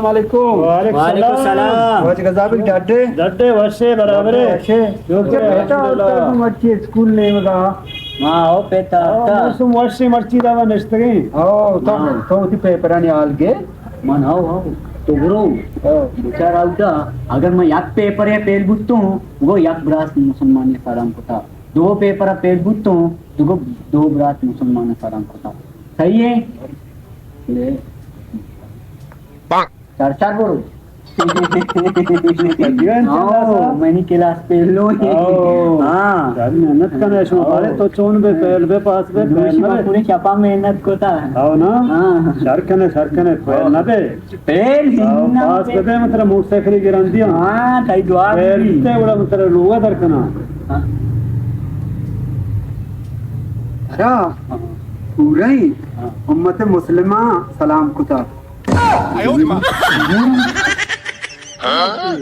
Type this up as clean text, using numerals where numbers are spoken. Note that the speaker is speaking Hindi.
वालेकुम वालेकुम सलाम। वाच गजाबिक डाटे दड्डे वर्षे बराबर है। ऐसे जो के बेटा होता है मर्ची स्कूल नहीं होगा हाँ ओ पेता ता मौसम वर्षे मर्ची दावा नस्तगे तो उसी पेपर ने आल के मन हाउ तो ब्रो बेचारा उठा अगर मैं एक पेपर या पेल बुत्तो वो एक ब्रास मुसलमान ने फराम को था दो पेपर पेल बुत्तो दो ब्रास मुसलमान ने फराम को था सही है ले चार चार बोलो मैंने क्लास पे लो हाँ मेहनत करने शो बारे तो चोन बे पहल बे पास बे पूरी छपा मेहनत को था आओ ना शरकने पहल ना बे पहल पास बे मतलब मोटरसाइकिल गिरान दिया हाँ ताई दुआ पहल ते बड़ा मतलब लोगा दरकना अरा पूरा ही उम्मत मुस्लिमा सलाम कुता आयो रे मां हाँ